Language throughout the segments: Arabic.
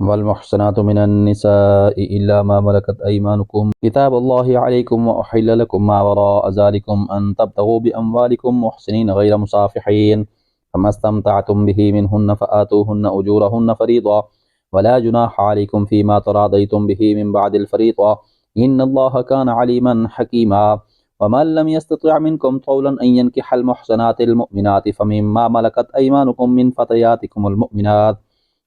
والمحصنات من النساء إلا ما ملكت أيمانكم كتاب الله عليكم وأحل لكم ما وراء ذلكم أن تبتغوا بأموالكم محسنين غير مسافحين فما استمتعتم به منهن فآتوهن أجورهن فريضة ولا جناح عليكم فيما تراضيتم به من بعد الفريضة إن الله كان عليما حكيما. ومن لم يستطع منكم طولا أن ينكح المحسنات المؤمنات فمما ملكت أيمانكم من فتياتكم المؤمنات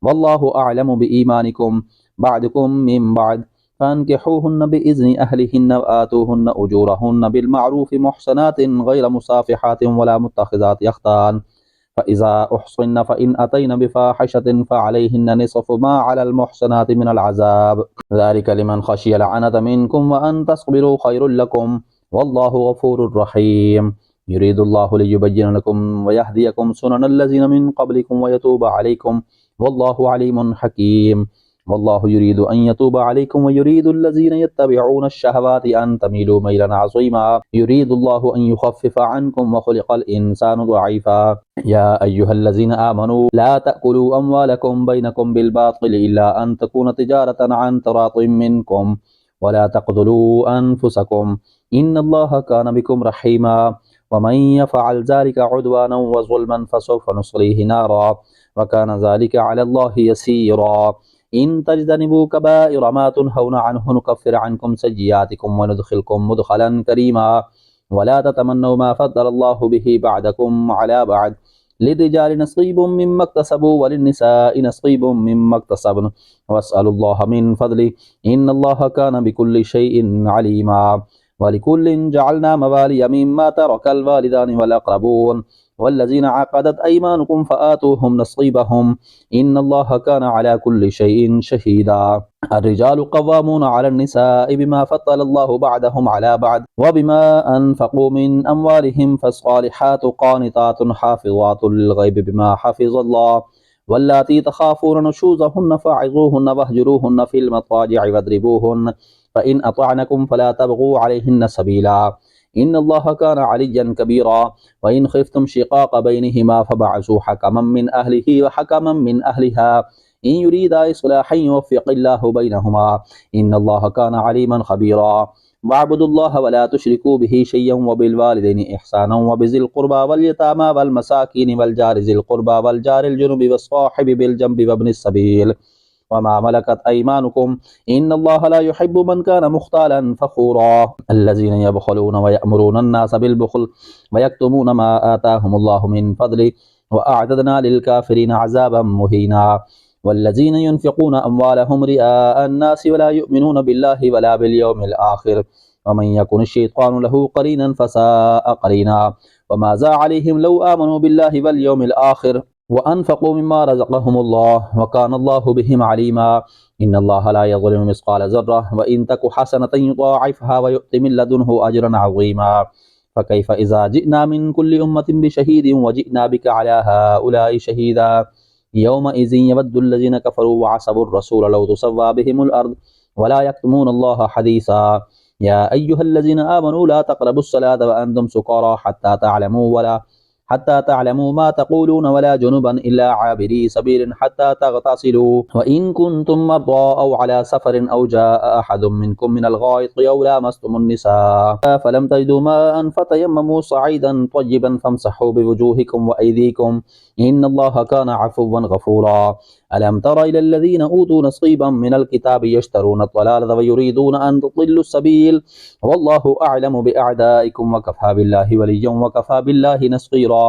والله أعلم بإيمانكم بعدكم من بعد فانكحوهن بإذن أهلهن وآتوهن أجورهن بالمعروف محسنات غير مسافحات ولا متخذات يخطان فإذا أحصن فإن أتين بفاحشة فعليهن نصف ما على المحسنات من العذاب ذلك لمن خشي العنة منكم وأن تصبروا خير لكم والله غفور رحيم. يريد الله ليبين لكم ويهديكم سنن الذين من قبلكم ويتوب عليكم والله عليم حكيم. والله يريد أن يتوب عليكم ويريد الذين يتبعون الشهوات أن تميلوا ميلا عظيما يريد الله أن يخفف عنكم وخلق الإنسان ضعيفا. يا أيها الذين آمنوا لا تأكلوا أموالكم بينكم بالباطل إلا أن تكون تجارة عن تراض منكم ولا تقتلوا أنفسكم إن الله كان بكم رحيما. ومن يفعل ذلك عدوانا وظلما فسوف نصليه نارا وكان ذلك على الله يسيرا. إن تجتنبوا كبائر ما تنهون عنه نكفر عنكم سيئاتكم وندخلكم مدخلا كريما. ولا تتمنوا ما فضل الله به بعدكم على بعد للرجال نصيب مما اكتسبوا وللنساء نصيب مما اكتسبن واسألوا الله من فضله إن الله كان بكل شيء عليما. ولكل جعلنا موالي مما ترك الوالدان والأقربون والذين عقدت أيمانكم فآتوهم نصيبهم إن الله كان على كل شيء شهيدا. الرجال قوامون على النساء بما فضل الله بعضهم على بعض وبما أنفقوا من أموالهم فالصالحات قانتات حافظات للغيب بما حفظ الله واللاتي تخافون نشوزهن فاعظوهن واهجروهن في المضاجع واضربوهن فإن أطعنكم فلا تبغوا عليهن سبيلا إن الله كان عليا كبيرا. وإن خفتم شقاق بينهما فبعثوا حكما من أهله وحكما من أهلها إن يريدا إصلاحا يوفق الله بينهما إن الله كان عليما خبيرا. واعبدوا الله ولا تشركوا به شيئا وبالوالدين إحسانا وبذي القربى واليتامى والمساكين والجار ذي القربى والجار الجنب والصاحب بالجنب وابن السبيل وما ملكت أيمانكم إن الله لا يحب من كان مختالا فخورا. الذين يبخلون ويأمرون الناس بالبخل ويكتمون ما آتاهم الله من فضله وأعتدنا للكافرين عذابا مهينا. والذين ينفقون أموالهم رئاء الناس ولا يؤمنون بالله ولا باليوم الآخر ومن يكن الشيطان له قرينا فساء قرينا. وماذا عليهم لو آمنوا بالله واليوم الآخر وأنفقوا مما رزقهم الله وكان الله بهم عليما. إن الله لا يظلم مثقال ذرة وإن تك حسنة يضاعفها ويؤت من لدنه أجرا عظيما. فكيف إذا جئنا من كل أمة بشهيد وجئنا بك على هؤلاء شهيدا يومئذ يود الذين كفروا وعصوا الرسول لو تسوى بهم الأرض ولا يكتمون الله حديثا. يا أيها الذين آمنوا لا تقربوا الصلاة وأنتم سكارى حتى تعلموا ما تقولون ولا جنبا إلا عابري سبيل حتى تغتسلوا وإن كنتم مرضى أو على سفر أو جاء أحد منكم من الغائط أو لامستم النساء فلم تجدوا ماء فتيمموا صعيدا طيبا فامسحوا بوجوهكم وأيديكم إن الله كان عفوا غفورا. ألم تر إلى الذين أوتوا نصيبا من الكتاب يشترون الضلالة ويريدون أن تضلوا السبيل والله أعلم بأعدائكم وكفى بالله وليا وكفى بالله نصيرا.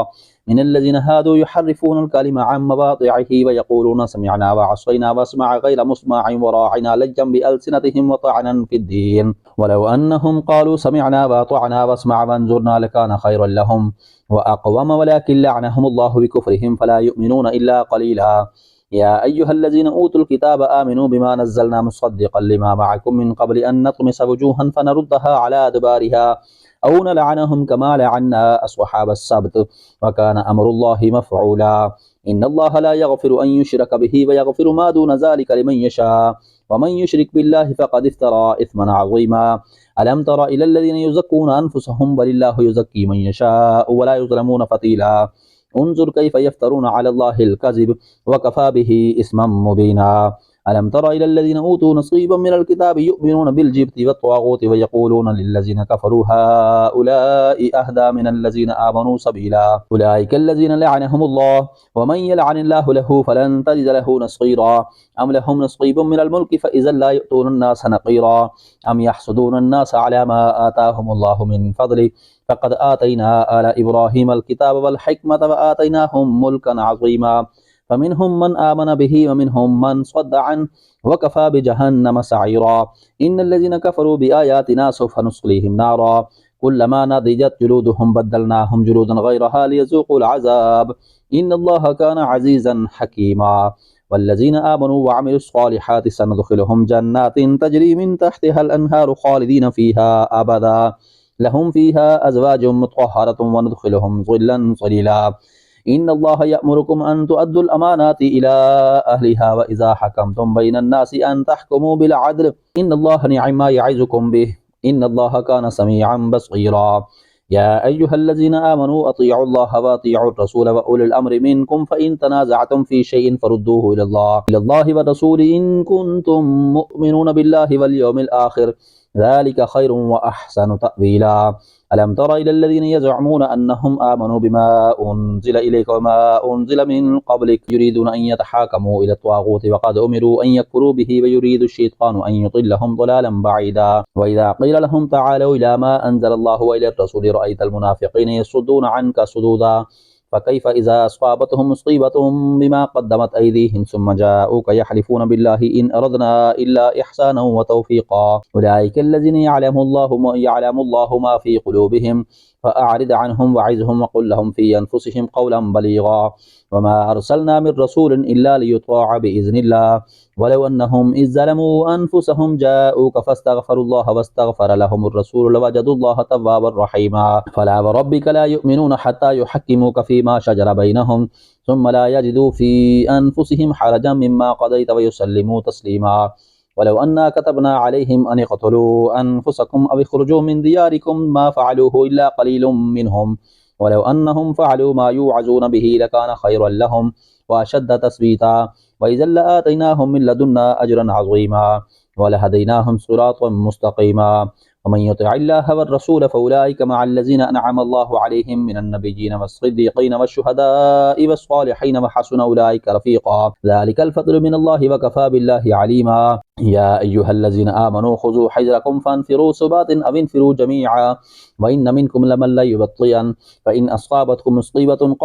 من الذين هادوا يحرفون الكلم عن مواضعه ويقولون سمعنا وعصينا واسمع غير مسمع وراعنا لجا بألسنتهم وطعنا في الدين ولو أنهم قالوا سمعنا وأطعنا واسمع وانظرنا لكان خيرا لهم وأقوم ولكن لعنهم الله بكفرهم فلا يؤمنون إلا قليلا. يا أيها الذين أوتوا الكتاب آمنوا بما نزلنا مصدقا لما معكم من قبل أن نطمس وجوها فنردها على أدبارها أو نلعنهم كما لعنا أصحاب السبت وكان أمر الله مفعولا. إن الله لا يغفر أن يشرك به ويغفر ما دون ذلك لمن يشاء ومن يشرك بالله فقد افترى إثما عظيما. ألم تر إلى الذين يزكون أنفسهم بل الله يزكي من يشاء ولا يظلمون فتيلا. انظر كيف يفترون على الله الكذب وكفى به إثما مبينا. ألم تر إلى الذين أوتوا نصيبا من الكتاب يؤمنون بالجبت والطاغوت ويقولون للذين كفروا هؤلاء أهدى من الذين آمنوا سبيلا أولئك الذين لعنهم الله ومن يلعن الله له فلن تجد له نصيرا أم لهم نصيب من الملك فإذا لا يؤتون الناس نقيرا أم يحسدون الناس على ما آتاهم الله من فضله فقد آتينا آل إبراهيم الكتاب والحكمة وآتيناهم ملكا عظيما فمنهم من آمن به ومنهم من صد عنه وكفى بجهنم سعيرا إن الذين كفروا بآياتنا سوف نصليهم نارا كلما نضجت جلودهم بدلناهم جلودا غيرها ليذوقوا العذاب إن الله كان عزيزا حكيما والذين آمنوا وعملوا الصالحات سندخلهم جنات تجري من تحتها الأنهار خالدين فيها أبدا لهم فيها أزواج مطهرة وندخلهم ظلا ظليلا إن الله يأمركم أن تؤدوا الأمانات إلى أهلها وإذا حكمتم بين الناس أن تحكموا بالعدل إن الله نعم ما يعظكم به إن الله كان سميعا بصيرا يا أيها الذين آمنوا أطيعوا الله وأطيعوا الرسول وأولي الأمر منكم فإن تنازعتم في شيء فردوه إلى الله والرسول إن كنتم مؤمنون بالله واليوم الآخر ذلك خير وأحسن تأويلا ألم تر إلى الذين يزعمون أنهم آمنوا بما أنزل إليك وما أنزل من قبلك يريدون أن يتحاكموا إلى الطاغوت وقد أمروا أن يكفروا به ويريد الشيطان أن يضلهم ضلالا بعيدا وإذا قيل لهم تعالوا إلى ما أنزل الله وإلى الرسول رأيت المنافقين يصدون عنك صدودا فكيف إذا أصابتهم مصيبة بما قدمت أيديهم ثم جاءوك يحلفون بالله إن أردنا إلا إحسانا وتوفيقا أولئك الذين يعلم الله ما في قلوبهم فأعرض عنهم وعظهم وقل لهم في أنفسهم قولا بليغا وما أرسلنا من رسول إلا ليطاع بإذن الله ولو أنهم إذ ظلموا أنفسهم جاءوك فاستغفروا الله واستغفر لهم الرسول لوجدوا الله توابا رحيما فلا وربك لا يؤمنون حتى يحكموك فيما شجر بينهم ثم لا يجدوا في أنفسهم حرجا مما قضيت ويسلموا تسليما ولو أنا كتبنا عليهم أن اقتلوا أنفسكم أو اخرجوا من دياركم ما فعلوه إلا قليل منهم ولو أنهم فعلوا ما يوعظون به لكان خيرا لهم وأشد تثبيتا وإذا لآتيناهم من لدنا أجرا عظيما ولهديناهم صراطا مستقيما ومن يطع الله والرسول فأولئك مع الذين أنعم الله عليهم من النبيين والصديقين والشهداء والصالحين وحسن أولئك رفيقا ذلك الفضل من الله وكفى بالله عليما يا أيها الذين آمنوا خذوا حذركم فانفروا ثبات أو انفروا جميعا وإن منكم لمن ليبطئن فإن أصابتكم مصيبة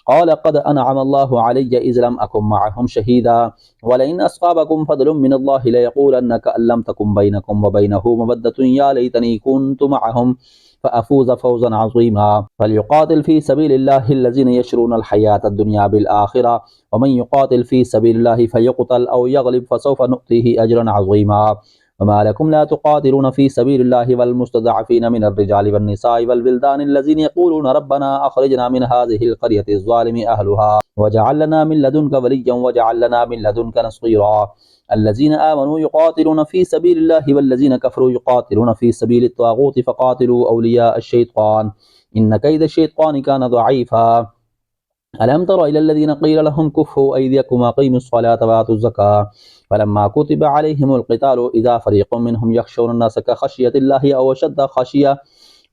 قال قد أنعم الله علي إذ لم أكن معهم شهيدا ولئن أصابكم فضل من الله ليقولن كأن لم تكن بينكم وبينه مودة يا ليتني كنت معهم فأفوز فوزا عظيما فليقاتل في سبيل الله الذين يشرون الحياة الدنيا بالآخرة ومن يقاتل في سبيل الله فيقتل أو يغلب فسوف نؤتيه أجرا عظيما وما لكم لا تقاتلون في سبيل الله والمستضعفين من الرجال والنساء والولدان الذين يقولون ربنا أخرجنا من هذه القرية الظالم أهلها واجعل لنا من لدنك وليا واجعل لنا من لدنك نصيرا الذين آمنوا يقاتلون في سبيل الله والذين كفروا يقاتلون في سبيل الطاغوت فقاتلوا أولياء الشيطان إن كيد الشيطان كان ضعيفا ألم تر إلى الذين قيل لهم كفوا أيديكم وأقيموا الصلاة وآتوا الزكاة فلما كتب عليهم القتال إذا فريق منهم يخشون الناس كخشية الله أو أشد خشية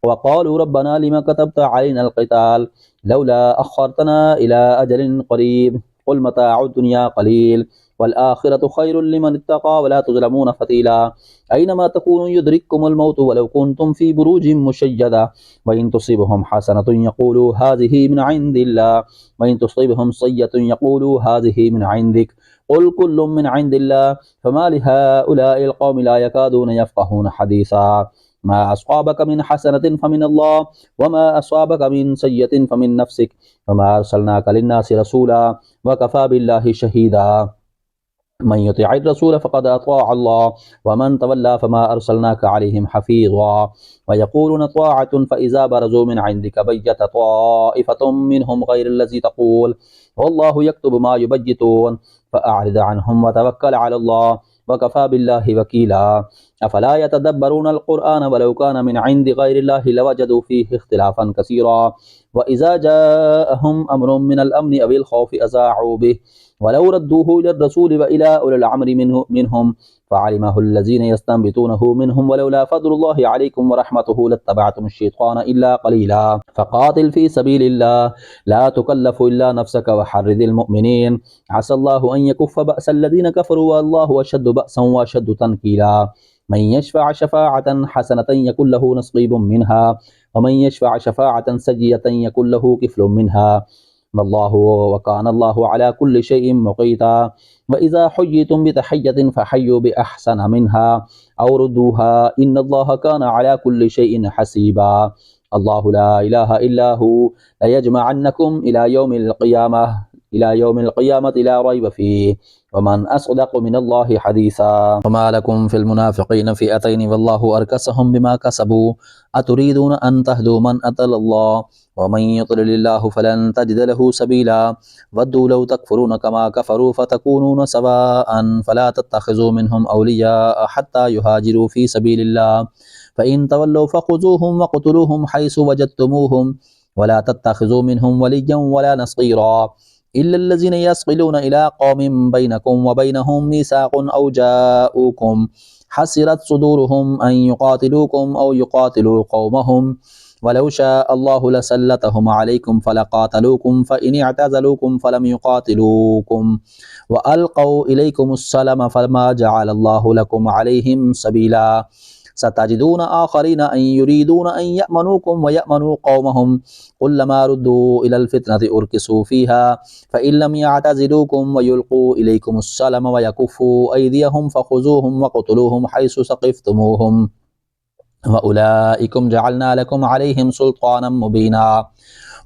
وقالوا ربنا لما كتبت علينا القتال لولا أخرتنا إلى أجل قريب قل متاع الدنيا قليل والآخرة خير لمن اتقى ولا تظلمون فتيلا أينما تكونوا يدرككم الموت ولو كنتم في بروج مشيدة وإن تصيبهم حسنة يقولوا هذه من عند الله وإن تصيبهم سيئة يقولوا هذه من عندك قل كل من عند الله فما لهؤلاء القوم لا يكادون يفقهون حديثا ما أصابك من حسنة فمن الله وما أصابك من سيئة فمن نفسك وما أرسلناك للناس رسولا وكفى بالله شهيدا من يطع الرسول فقد أطاع الله ومن تولى فما أرسلناك عليهم حفيظا ويقولون طاعة فإذا برزوا من عندك بيت طائفة منهم غير الذي تقول والله يكتب ما يبيتون فأعرض عنهم وتوكل على الله وكفى بالله وكيلا أفلا يتدبرون القرآن ولو كان من عند غير الله لوجدوا فيه اختلافا كثيرا وإذا جاءهم أمر من الأمن أو الخوف أذاعوا به ولو ردوه إلى الرسول وإلى أولي الأمر منهم فعلمه الذين يستنبطونه منهم ولولا فضل الله عليكم ورحمته لاتبعتم الشيطان إلا قليلا فقاتل في سبيل الله لا تكلف إلا نفسك وحرض المؤمنين عسى الله أن يكف بأس الذين كفروا والله أشد بأسا وأشد تنكيلا من يشفع شفاعة حسنة يكن له نصيب منها ومن يشفع شفاعة سيئة يكن له كفل منها والله وكان الله على كل شيء مقيتا وإذا حييتم بتحية فحيوا بأحسن منها أو ردوها إن الله كان على كل شيء حسيبا الله لا إله إلا هو ليجمعنكم إلى يوم القيامة لا ريب فيه ومن أصدق من الله حديثا وما لكم في المنافقين فئتين والله أركسهم بما كسبوا أتريدون أن تهدوا من أضل الله ومن يضلل الله فلن تجد له سبيلا ودوا لو تكفرون كما كفروا فتكونون سواء فلا تتخذوا منهم أولياء حتى يهاجروا في سبيل الله فإن تولوا فخذوهم وقتلوهم حيث وجدتموهم ولا تتخذوا منهم وليا ولا نصيرا إلا الذين يصلون إلى قوم بينكم وبينهم ميثاق أو جاءوكم حسرت صدورهم أن يقاتلوكم أو يقاتلوا قومهم ولو شاء الله لسلطهم عليكم فلقاتلوكم فإن اعتزلوكم فلم يقاتلوكم وألقوا إليكم السلام فما جعل الله لكم عليهم سبيلا ستجدون آخرين أن يريدون أن يأمنوكم ويأمنوا قومهم كلما ردوا إلى الفتنة أركسوا فيها فإن لم يعتزلوكم ويلقوا إليكم السلام ويكفوا أيديهم فخذوهم وقتلوهم حيث ثقفتموهم وأولئكم جعلنا لكم عليهم سلطانا مبينا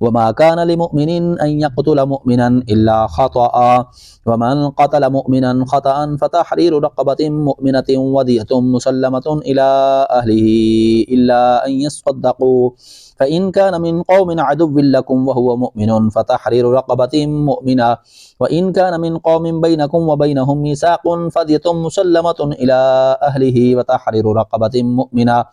وما كان لمؤمن أن يقتل مؤمنا إلا خطأ ومن قتل مؤمنا خطأ فتحرير رقبة مؤمنة ودية مسلمة إلى أهله إلا أن يصدقوا فإن كان من قوم عدو لكم وهو مؤمن فتحرير رقبة مؤمنة وإن كان من قوم بينكم وبينهم ميثاق فدية مسلمة إلى أهله وتحرير رقبة مؤمنة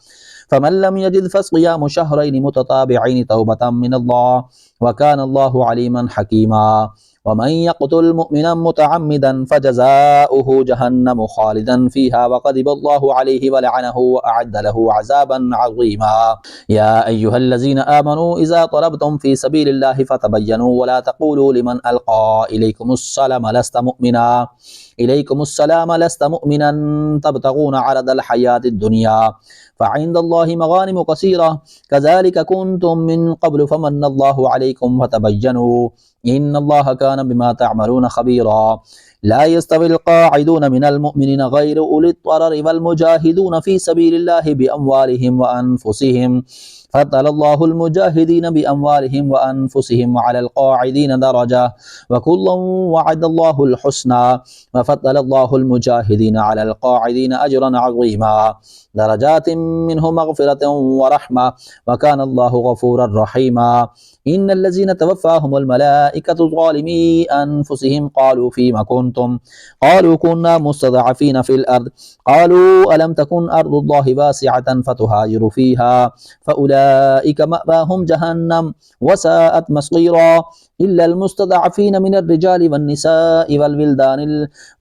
فمن لم يجد فصيام شهرين متتابعين توبة من الله وكان الله عليما حكيما ومن يقتل مؤمنا متعمدا فجزاؤه جهنم خالدا فيها وغضب الله عليه ولعنه وأعد له عذابا عظيما يا أيها الذين آمنوا إذا طلبتم في سبيل الله فتبينوا ولا تقولوا لمن ألقى إليكم السلام لست مؤمنا تبتغون عرض الحياة الدنيا فعند الله مغانم كثيرة كذلك كنتم من قبل فمن الله عليكم فتبينوا إن الله كان بما تعملون خبيرا لا يستوي القاعدون من المؤمنين غير أولي الضرر والمجاهدون في سبيل الله بأموالهم وأنفسهم فضل الله المجاهدين بأموالهم وأنفسهم على القاعدين درجة وكلا وعد الله الحسنى وفضل الله المجاهدين على القاعدين أجرا عظيما درجات منه مغفرة ورحمة وكان الله غفورا رحيما إن الذين توفاهم الملائكة ظالمي أنفسهم قالوا فيما كنتم قالوا كنا مستضعفين في الأرض قالوا ألم تكن أرض الله واسعة فتهاجروا فيها فأولئك مأواهم جهنم وساءت مصيرا إلا المستضعفين من الرجال والنساء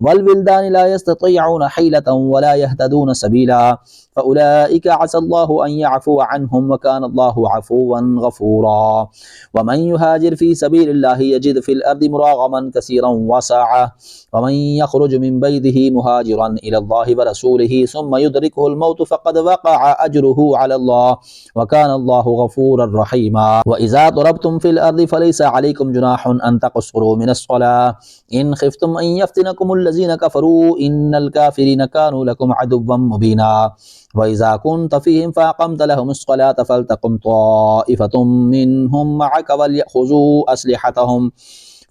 والولدان لا يستطيعون حيلة ولا يهتدون سبيلا فأولئك عسى الله أن يعفو عنهم وكان الله عفوا غفورا ومن يهاجر في سبيل الله يجد في الأرض مراغما كثيرا وسعة ومن يخرج من بيته مهاجرا إلى الله ورسوله ثم يدركه الموت فقد وقع أجره على الله وكان الله غفورا رحيما وإذا ضربتم في الأرض فليس عليكم جناح أن تقصروا من الصلاة إن خفتم أن يفتنكم الذين كفروا إن الكافرين كانوا لكم عدوا مبينا وإذا كنت فيهم فأقمت لهم الصلاة فلتقم طائفة منهم معك وليأخذوا أسلحتهم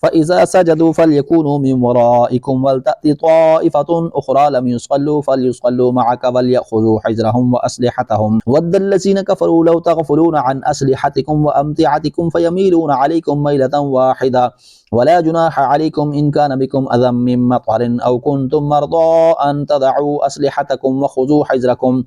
فإذا سجدوا فليكونوا من ورائكم ولتأت طائفة أخرى لم يصلوا فليصلوا معك وليأخذوا حذرهم وأسلحتهم ود الذين كفروا لو تغفلون عن أسلحتكم وأمتعتكم فيميلون عليكم ميلة واحدة ولا جناح عليكم إن كان بكم أذى من مطر أو كنتم مرضى أن تضعوا أسلحتكم وخذوا حذركم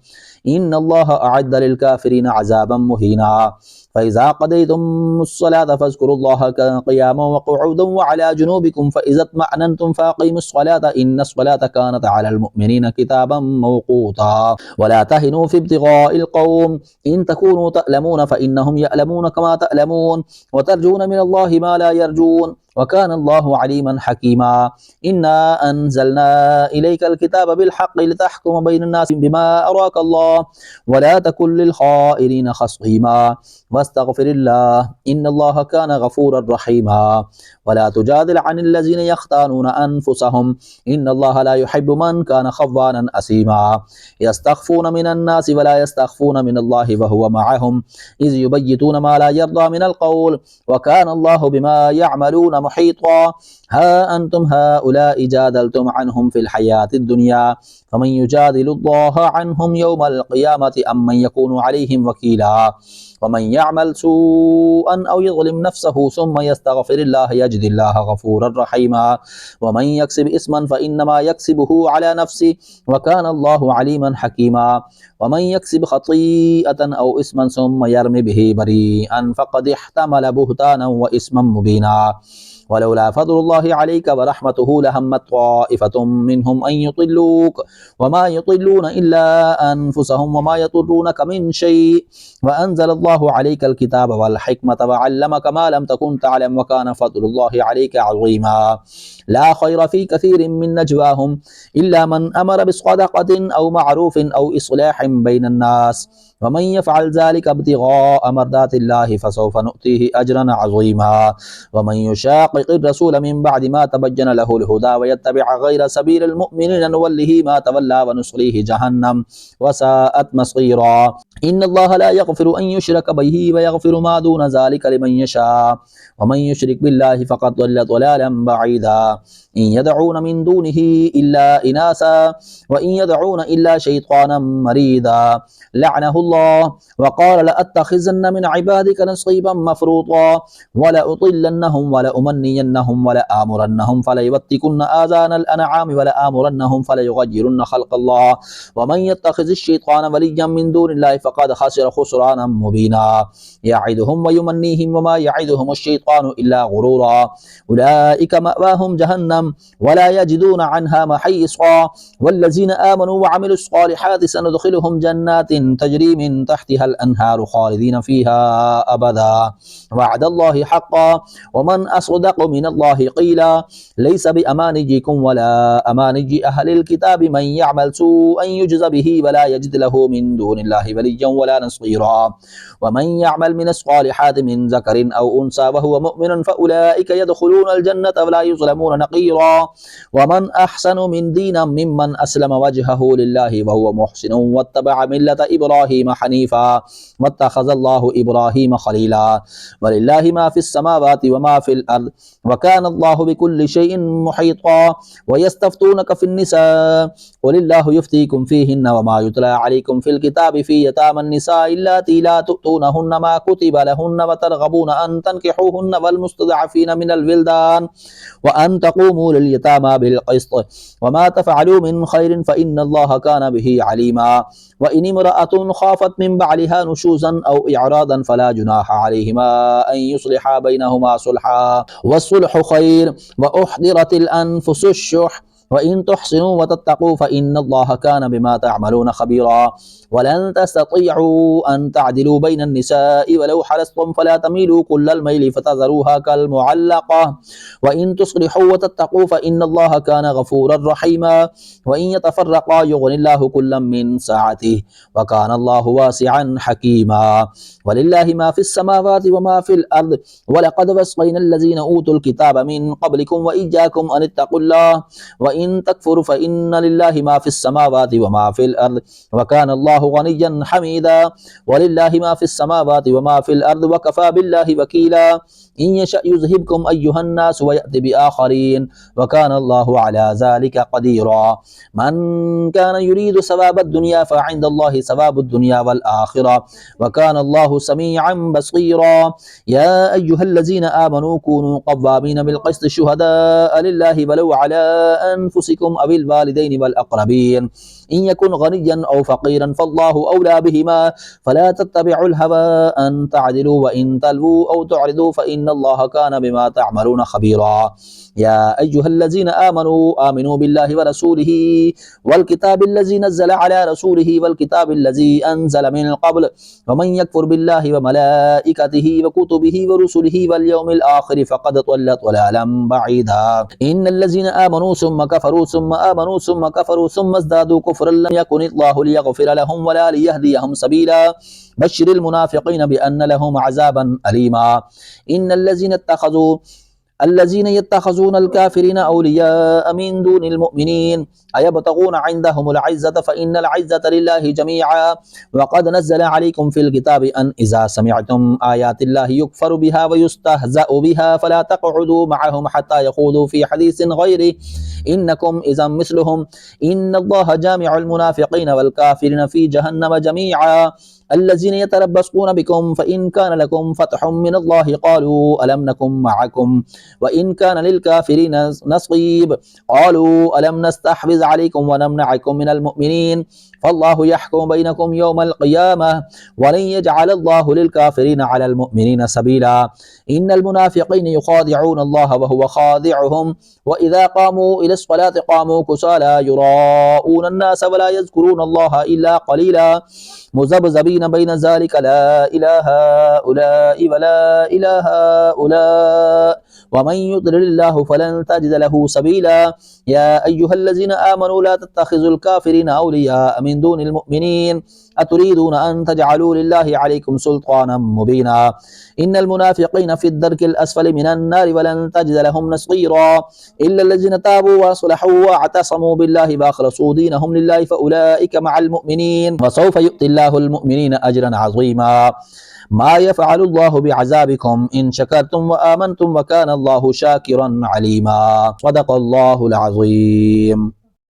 إن الله أعد للكافرين عذابا مهينا فإذا قضيتم الصلاة فاذكروا الله قياما وقعودا وعلى جنوبكم فإذا اطمأننتم فأقيموا الصلاة إن الصلاة كانت على المؤمنين كتابا موقوتا ولا تهنوا في ابتغاء القوم إن تكونوا تألمون فإنهم يألمون كما تألمون وترجون من الله ما لا يرجون وكان الله عليما حكيما إنا أنزلنا إليك الكتاب بالحق لتحكم بين الناس بما أراك الله ولا تكن للخائنين خصيما واستغفر الله إن الله كان غفورا رحيما ولا تجادل عن الذين يختانون أنفسهم إن الله لا يحب من كان خوانا أثيما يستخفون من الناس ولا يستخفون من الله وهو معهم إذ يبيتون ما لا يرضى من القول وكان الله بما يعملون محيطا ها أنتم هؤلاء جادلتم عنهم في الحياة الدنيا فمن يجادل الله عنهم يوم القيامة أم من يكون عليهم وكيلا ومن يعمل سوءا أو يظلم نفسه ثم يستغفر الله يجد الله غفورا رحيما ومن يكسب إثما فإنما يكسبه على نفسه وكان الله عليما حكيما ومن يكسب خطيئة أو إثما ثم يرمي به بريئا فقد احتمل بهتانا وإثما مبينا ولولا فضل الله عليك ورحمته لهمت طائفة منهم أن يضلوك وما يضلون إلا أنفسهم وما يضرونك من شيء وأنزل الله عليك الكتاب والحكمة وعلمك ما لم تكن تعلم وكان فضل الله عليك عظيما لا خير في كثير من نجواهم إلا من أمر بصدقة أو معروف أو إصلاح بين الناس ومن يفعل ذلك ابتغاء مرضات الله فسوف نؤتيه أجرا عظيما ومن يشاقق الرسول من بعد ما تبين له الهدى ويتبع غير سبيل المؤمنين نوله ما تولى ونصليه جهنم وساءت مصيرا إن الله لا يغفر أن يشرك به ويغفر ما دون ذلك لمن يشاء ومن يشرك بالله فقد ضل ضلالا بعيدا إن يدعون من دونه إلا إناثا وإن يدعون إلا شيطانا مريدا لعنه الله وقال لأتخذن من عبادك نصيبا مفروضا ولأضلنهم ولأمنينهم ولآمرنهم فليبتكن آذان الأنعام ولآمرنهم فليغيرن خلق الله ومن يتخذ الشيطان وليا من دون الله فقد خسر خسرانا مبينا يعدهم ويمنيهم وما يعدهم الشيطان إلا غرورا أولئك مأواهم جهنم ولا يجدون عنها محيصا والذين آمنوا وعملوا الصالحات سندخلهم جنات تجري من تحتها الأنهار خالدين فيها أبدا وعد الله حقا ومن أصدق من الله قيلا ليس بأمانجكم ولا أمانج أهل الكتاب من يعمل سوءا يجز به ولا يجد له من دون الله وليا ولا نصيرا ومن يعمل من الصالحات من ذكر أو أنثى وهو مؤمن فأولئك يدخلون الجنة ولا يظلمون نقيرا ومن أحسن من دينا ممن أسلم وجهه لله وهو محسن واتبع ملة إبراهيم حنيفا واتخذ الله إبراهيم خليلا ولله ما في السماوات وما في الأرض وكان الله بكل شيء محيطا ويستفتونك في النساء قل الله يفتيكم فيهن وما يتلى عليكم في الكتاب في يتامى النساء اللاتي لا تؤتونهن ما كتب لهن وترغبون أن تنكحوهن والمستضعفين من الولدان وأن تقوموا لليتامى بالقسط وما تفعلوا من خير فإن الله كان به عليما وإن امرأة خافت من بعلها نشوزا أو إعراضا فلا جناح عليهما أن يصلحا بينهما صلحا والصلح خير وأحضرت الأنفس الشح وإن تحسنوا وتتقوا فإن الله كان بما تعملون خبيرا ولن تستطيعوا أن تعدلوا بين النساء ولو حرصتم فلا تميلوا كل الميل فتذروها كالمعلقة وإن تصلحوا وتتقوا فإن الله كان غفورا رحيما وإن يتفرقا يغني الله كلا من سعته وكان الله واسعا حكيما ولله ما في السماوات وما في الأرض ولقد وصينا الذين أوتوا الكتاب من قبلكم وإياكم أن اتقوا الله وإن وإن تكفر فإن لله ما في السماوات وما في الأرض وكان الله غنيا حميدا ولله ما في السماوات وما في الأرض وكفى بالله وكيلا إن يشأ يذهبكم أيها الناس ويأتي بآخرين وكان الله على ذلك قديرا من كان يريد ثواب الدنيا فعند الله ثواب الدنيا والآخرة وكان الله سميعا بصيرا يا أيها الذين آمنوا كونوا قوامين بالقسط شهداء لله ولو على أنفسكم أو الوالدين والأقربين إن يكن غنيا أو فقيرا فالله أولى بهما فلا تتبعوا الهوى أن تعدلوا وإن تلووا أو تعرضوا فإن الله كان بما تعملون خبيرا يا أيها الذين آمنوا بالله ورسوله والكتاب الذي نزل على رسوله والكتاب الذي أنزل من قبل ومن يكفر بالله وملائكته وكتبه ورسله واليوم الآخر فقد ضل ضلالا بعيدا إن الذين آمنوا ثم كفروا ثم آمنوا ثم كفروا ثم ازدادوا كفرا لم يكن الله ليغفر لهم ولا ليهديهم سبيلا بشر المنافقين بأن لهم عذابا أليما إن الذين يتخذون الكافرين أولياء من دون المؤمنين أيبتغون عندهم العزة فإن العزة لله جميعا وقد نزل عليكم في الكتاب أن إذا سمعتم آيات الله يكفر بها ويستهزأ بها فلا تقعدوا معهم حتى يخوضوا في حديث غيره إنكم إذا مثلهم إن الله جامع المنافقين والكافرين في جهنم جميعا الذين يتربصون بكم فإن كان لكم فتح من الله قالوا ألم نكن معكم وإن كان للكافرين نصيب قالوا ألم نستحوذ عليكم ونمنعكم من المؤمنين فالله يحكم بينكم يوم القيامة ولن يجعل الله للكافرين على المؤمنين سبيلا إن المنافقين يخادعون الله وهو خادعهم وإذا قاموا إلى الصلاة قاموا كسالى يراءون الناس ولا يذكرون الله إلا قليلا مذبذبين بين ذلك لا إله هؤلاء ولا إله هؤلاء ومن يضلل الله فلن تجد له سبيلا يا أيها الذين آمنوا لا تتخذوا الكافرين أولياء من دون المؤمنين أتريدون أن تجعلوا لله عليكم سلطانا مبينا إن المنافقين في الدرك الأسفل من النار ولن تجد لهم نصيرا إلا الذين تابوا وصلحوا واعتصموا بالله وأخلصوا دينهم لله فأولئك مع المؤمنين وسوف يؤتي الله المؤمنين أجرا عظيما ما يفعل الله بعذابكم إن شكرتم وآمنتم وكان الله شاكرا عليما صدق الله العظيم.